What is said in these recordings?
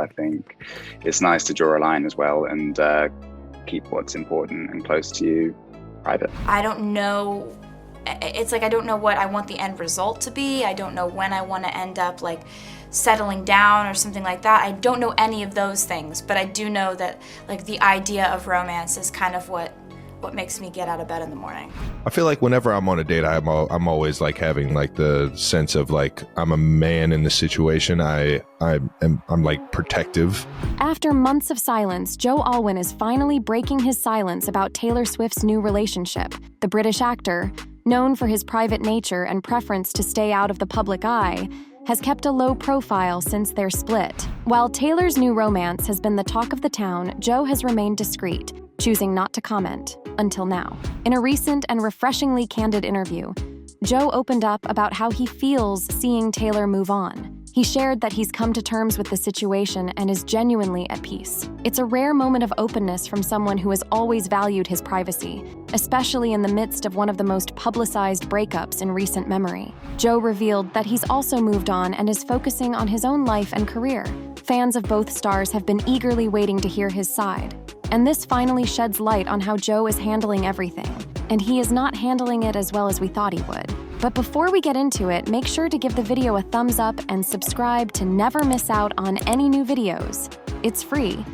I think it's nice to draw a line as well and keep what's important and close to you private. I don't know. It's like I don't know what I want the end result to be. I don't know when I want to end up like settling down or something like that. I don't know any of those things, but I do know that like the idea of romance is kind of what makes me get out of bed in the morning. I feel like whenever I'm on a date, I'm always like having like the sense of like I'm a man in the situation. I'm like protective. After months of silence, Joe Alwyn is finally breaking his silence about Taylor Swift's new relationship. The British actor, known for his private nature and preference to stay out of the public eye, has kept a low profile since their split. While Taylor's new romance has been the talk of the town, Joe has remained discreet, choosing not to comment until now. In a recent and refreshingly candid interview, Joe opened up about how he feels seeing Taylor move on. He shared that he's come to terms with the situation and is genuinely at peace. It's a rare moment of openness from someone who has always valued his privacy, especially in the midst of one of the most publicized breakups in recent memory. Joe revealed that he's also moved on and is focusing on his own life and career. Fans of both stars have been eagerly waiting to hear his side. And this finally sheds light on how Joe is handling everything. And he is not handling it as well as we thought he would. But before we get into it, make sure to give the video a thumbs up and subscribe to never miss out on any new videos. It's free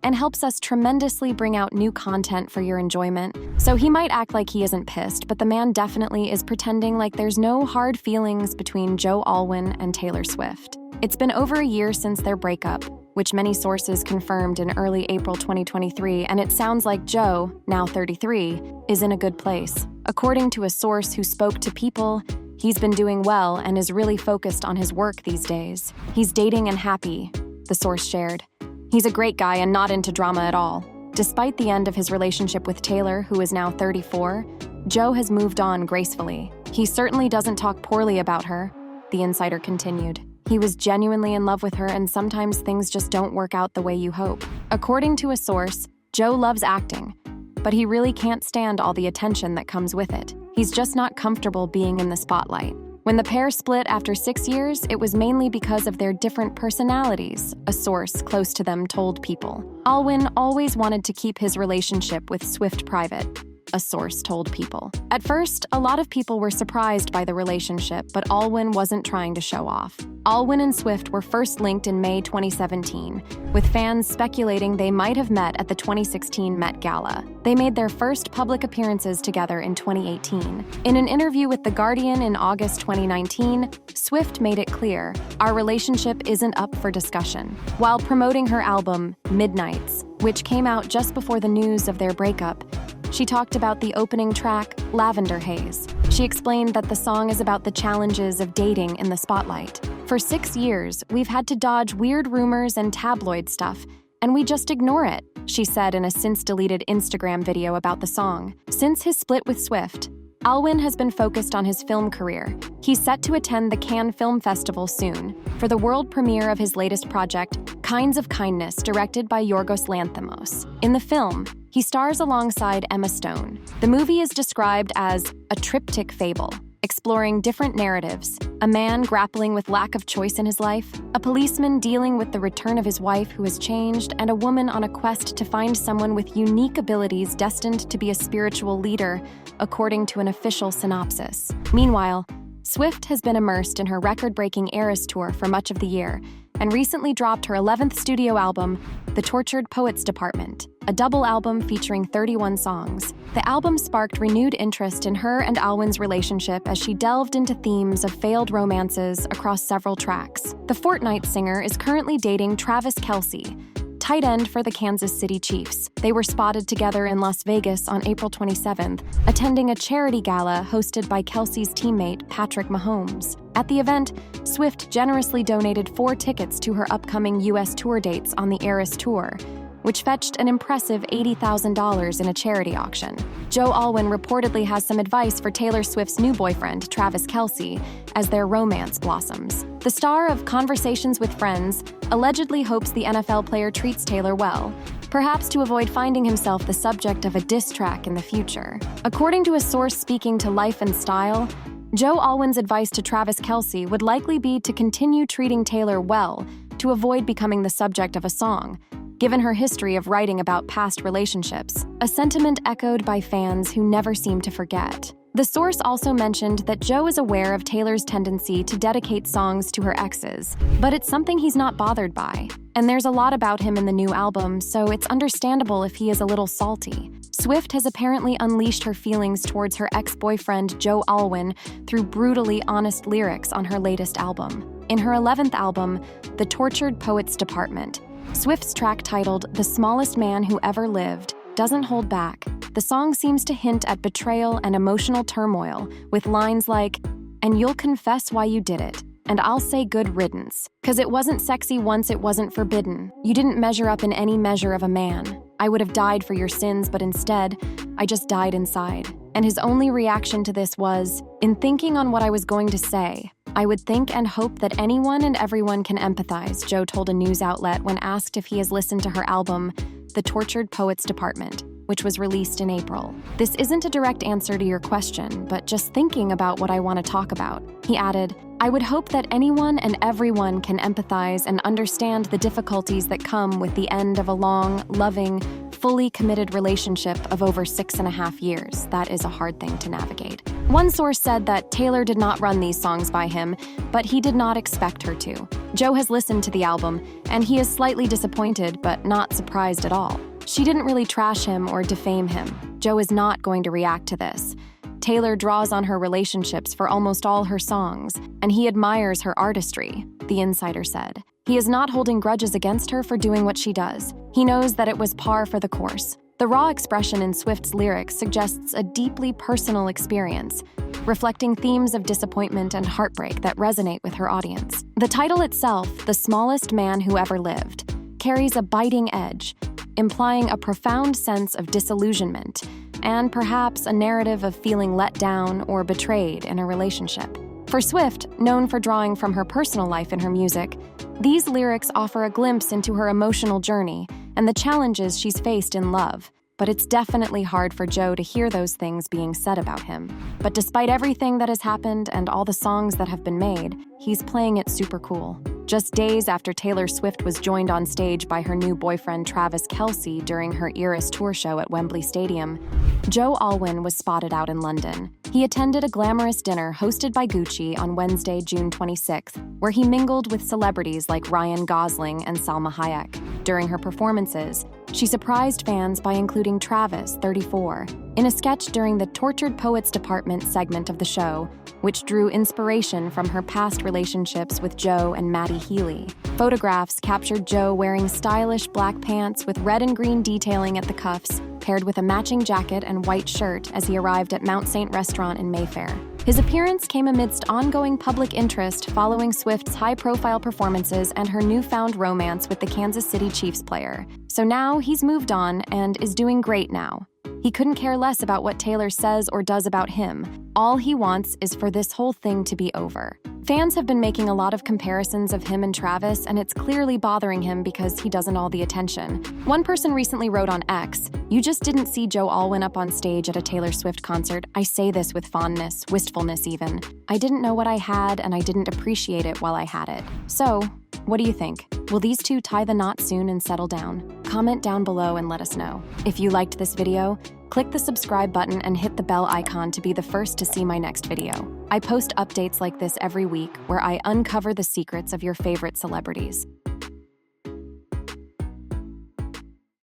and helps us tremendously bring out new content for your enjoyment. So he might act like he isn't pissed, but the man definitely is pretending like there's no hard feelings between Joe Alwyn and Taylor Swift. It's been over a year since their breakup, which many sources confirmed in early April 2023, and it sounds like Joe, now 33, is in a good place. According to a source who spoke to People, he's been doing well and is really focused on his work these days. He's dating and happy, the source shared. He's a great guy and not into drama at all. Despite the end of his relationship with Taylor, who is now 34, Joe has moved on gracefully. He certainly doesn't talk poorly about her, the insider continued. He was genuinely in love with her, and sometimes things just don't work out the way you hope. According to a source, Joe loves acting, but he really can't stand all the attention that comes with it. He's just not comfortable being in the spotlight. When the pair split after 6 years, it was mainly because of their different personalities, a source close to them told People. Alwyn always wanted to keep his relationship with Swift private, a source told People. At first, a lot of people were surprised by the relationship, but Alwyn wasn't trying to show off. Alwyn and Swift were first linked in May 2017, with fans speculating they might have met at the 2016 Met Gala. They made their first public appearances together in 2018. In an interview with The Guardian in August 2019, Swift made it clear, "Our relationship isn't up for discussion." While promoting her album, Midnights, which came out just before the news of their breakup, she talked about the opening track, Lavender Haze. She explained that the song is about the challenges of dating in the spotlight. "For 6 years, we've had to dodge weird rumors and tabloid stuff, and we just ignore it," she said in a since-deleted Instagram video about the song. Since his split with Swift, Alwyn has been focused on his film career. He's set to attend the Cannes Film Festival soon for the world premiere of his latest project, Kinds of Kindness, directed by Yorgos Lanthimos. In the film, he stars alongside Emma Stone. The movie is described as a triptych fable, exploring different narratives: a man grappling with lack of choice in his life, a policeman dealing with the return of his wife who has changed, and a woman on a quest to find someone with unique abilities destined to be a spiritual leader, according to an official synopsis. Meanwhile, Swift has been immersed in her record-breaking Eras tour for much of the year, and recently dropped her 11th studio album, The Tortured Poets Department, a double album featuring 31 songs. The album sparked renewed interest in her and Alwyn's relationship as she delved into themes of failed romances across several tracks. The Fortnite singer is currently dating Travis Kelce, tight end for the Kansas City Chiefs. They were spotted together in Las Vegas on April 27th, attending a charity gala hosted by Kelce's teammate Patrick Mahomes. At the event, Swift generously donated 4 tickets to her upcoming U.S. tour dates on the Eras Tour, which fetched an impressive $80,000 in a charity auction. Joe Alwyn reportedly has some advice for Taylor Swift's new boyfriend, Travis Kelce, as their romance blossoms. The star of Conversations with Friends allegedly hopes the NFL player treats Taylor well, perhaps to avoid finding himself the subject of a diss track in the future. According to a source speaking to Life and Style, Joe Alwyn's advice to Travis Kelce would likely be to continue treating Taylor well, to to avoid becoming the subject of a song, given her history of writing about past relationships, a sentiment echoed by fans who never seem to forget. The source also mentioned that Joe is aware of Taylor's tendency to dedicate songs to her exes, but it's something he's not bothered by. And there's a lot about him in the new album, so it's understandable if he is a little salty. Swift has apparently unleashed her feelings towards her ex-boyfriend Joe Alwyn through brutally honest lyrics on her latest album. In her 11th album, The Tortured Poets Department, Swift's track titled The Smallest Man Who Ever Lived doesn't hold back. The song seems to hint at betrayal and emotional turmoil, with lines like, "And you'll confess why you did it, and I'll say good riddance. 'Cause it wasn't sexy once it wasn't forbidden. You didn't measure up in any measure of a man. I would have died for your sins, but instead, I just died inside." And his only reaction to this was, "In thinking on what I was going to say, I would think and hope that anyone and everyone can empathize," Joe told a news outlet when asked if he has listened to her album, The Tortured Poets Department, which was released in April. "This isn't a direct answer to your question, but just thinking about what I want to talk about." He added, "I would hope that anyone and everyone can empathize and understand the difficulties that come with the end of a long, loving, fully committed relationship of over 6.5 years. That is a hard thing to navigate." One source said that Taylor did not run these songs by him, but he did not expect her to. Joe has listened to the album, and he is slightly disappointed, but not surprised at all. She didn't really trash him or defame him. Joe is not going to react to this. Taylor draws on her relationships for almost all her songs, and he admires her artistry, the insider said. He is not holding grudges against her for doing what she does. He knows that it was par for the course. The raw expression in Swift's lyrics suggests a deeply personal experience, reflecting themes of disappointment and heartbreak that resonate with her audience. The title itself, The Smallest Man Who Ever Lived, carries a biting edge, implying a profound sense of disillusionment and perhaps a narrative of feeling let down or betrayed in a relationship. For Swift, known for drawing from her personal life in her music, these lyrics offer a glimpse into her emotional journey and the challenges she's faced in love. But it's definitely hard for Joe to hear those things being said about him. But despite everything that has happened and all the songs that have been made, he's playing it super cool. Just days after Taylor Swift was joined on stage by her new boyfriend Travis Kelce during her Eras tour show at Wembley Stadium, Joe Alwyn was spotted out in London. He attended a glamorous dinner hosted by Gucci on Wednesday, June 26th, where he mingled with celebrities like Ryan Gosling and Salma Hayek. During her performances, she surprised fans by including Travis, 34, in a sketch during the Tortured Poets Department segment of the show, which drew inspiration from her past relationships with Joe and Maddie Healy. Photographs captured Joe wearing stylish black pants with red and green detailing at the cuffs, paired with a matching jacket and white shirt as he arrived at Mount St. Restaurant in Mayfair. His appearance came amidst ongoing public interest following Swift's high-profile performances and her newfound romance with the Kansas City Chiefs player. So now he's moved on and is doing great now. He couldn't care less about what Taylor says or does about him. All he wants is for this whole thing to be over. Fans have been making a lot of comparisons of him and Travis, and it's clearly bothering him because he doesn't all the attention. One person recently wrote on X, "You just didn't see Joe Alwyn up on stage at a Taylor Swift concert. I say this with fondness, wistfulness even. I didn't know what I had, and I didn't appreciate it while I had it." So, what do you think? Will these two tie the knot soon and settle down? Comment down below and let us know. If you liked this video, click the subscribe button and hit the bell icon to be the first to see my next video. I post updates like this every week where I uncover the secrets of your favorite celebrities.